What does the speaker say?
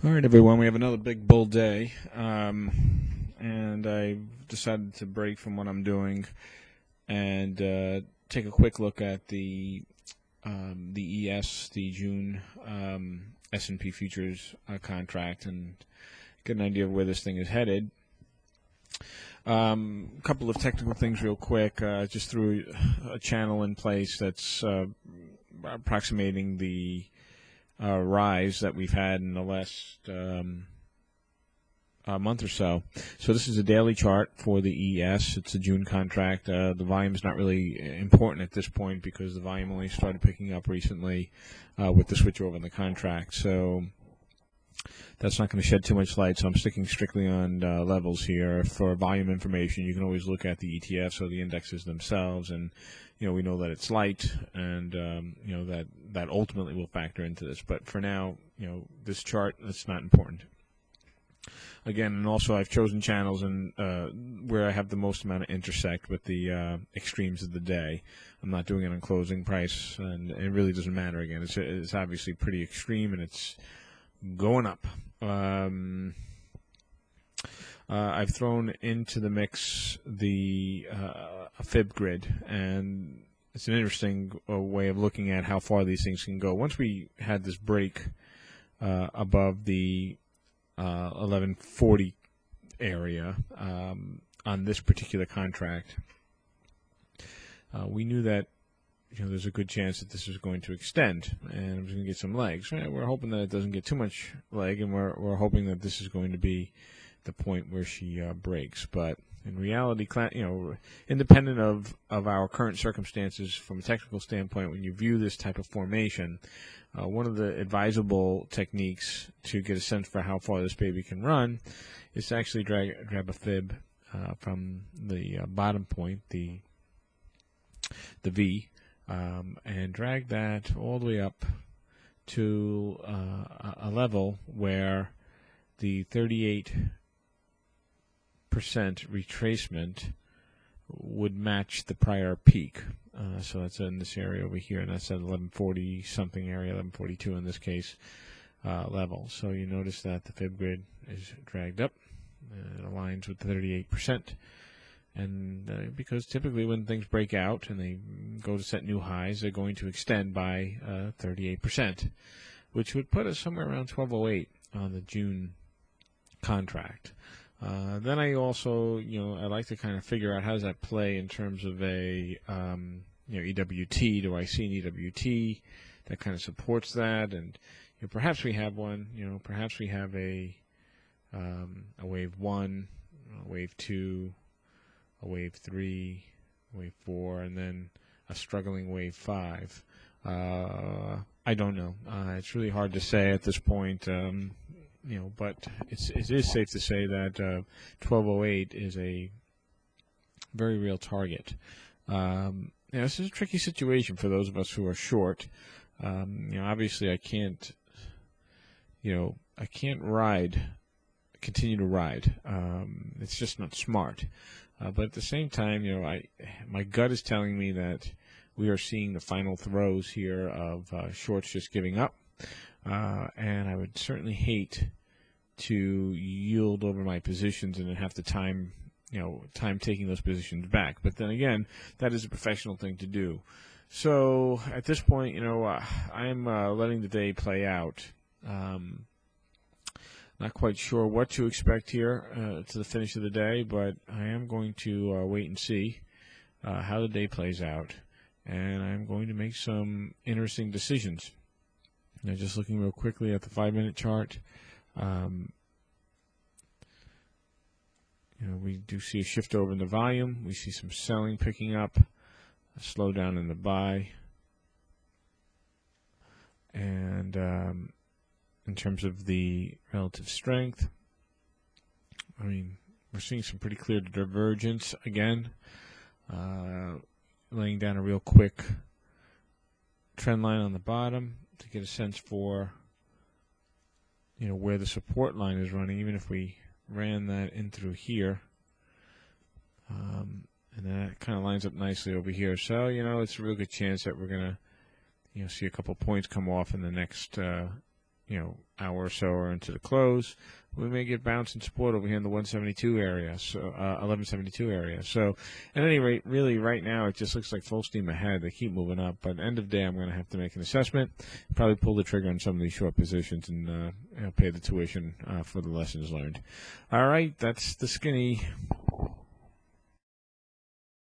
All right, everyone, we have another big bull day, and I decided to break from what I'm doing and take a quick look at the ES, the June S&P futures contract, and get an idea of where this thing is headed. A couple of technical things real quick. Just threw a channel in place that's approximating the rise that we've had in the last month or so. So this is a daily chart for the ES. It's a June contract. The volume is not really important at this point because the volume only started picking up recently with the switch over in the contract. So that's not going to shed too much light, so I'm sticking strictly on levels here. For volume information, you can always look at the ETFs or the indexes themselves, and we know that it's light, and that ultimately will factor into this. But for now, this chart, that's not important. Again, and also I've chosen channels and where I have the most amount of intersect with the extremes of the day. I'm not doing it on closing price, and it really doesn't matter. Again, it's obviously pretty extreme, and it's going up. I've thrown into the mix the fib grid, and it's an interesting way of looking at how far these things can go. Once we had this break above the 1140 area on this particular contract, we knew that there's a good chance that this is going to extend and it's going to get some legs. Right? We're hoping that it doesn't get too much leg, and we're hoping that this is going to be the point where she breaks. But in reality, independent of our current circumstances from a technical standpoint, when you view this type of formation, one of the advisable techniques to get a sense for how far this baby can run is to actually grab a fib from the bottom point, the V, and drag that all the way up to a level where the 38% retracement would match the prior peak. So that's in this area over here, and that's at 1140 something area, 1142 in this case, level. So you notice that the fib grid is dragged up. It aligns with the 38%. And because typically when things break out and they go to set new highs, they're going to extend by 38%, which would put us somewhere around 1208 on the June contract. Then I also, I like to kind of figure out how does that play in terms of a, EWT. Do I see an EWT that kind of supports that? And perhaps we have one. Perhaps we have a wave 1, a wave 2, a wave 3, wave 4, and then a struggling wave 5. I don't know. It's really hard to say at this point. But it is safe to say that 1208 is a very real target. This is a tricky situation for those of us who are short. Obviously I can't continue to ride. It's just not smart. But at the same time, my gut is telling me that we are seeing the final throes here of shorts just giving up. And I would certainly hate to yield over my positions and then have to time taking those positions back. But then again, that is a professional thing to do. So at this point, I'm letting the day play out. Not quite sure what to expect here to the finish of the day, but I am going to wait and see how the day plays out, and I'm going to make some interesting decisions. Now, just looking real quickly at the 5-minute chart, we do see a shift over in the volume. We see some selling picking up, a slowdown in the buy, and in terms of the relative strength, we're seeing some pretty clear divergence again, laying down a real quick trend line on the bottom to get a sense for where the support line is running, even if we ran that in through here, and that kind of lines up nicely over here. So it's a real good chance that we're gonna see a couple points come off in the next hour or so or into the close, we may get bounce and support over here in the 172 area, so 1172 area. So, at any rate, really right now it just looks like full steam ahead. They keep moving up, but end of day I'm going to have to make an assessment, probably pull the trigger on some of these short positions and pay the tuition for the lessons learned. All right, that's the skinny.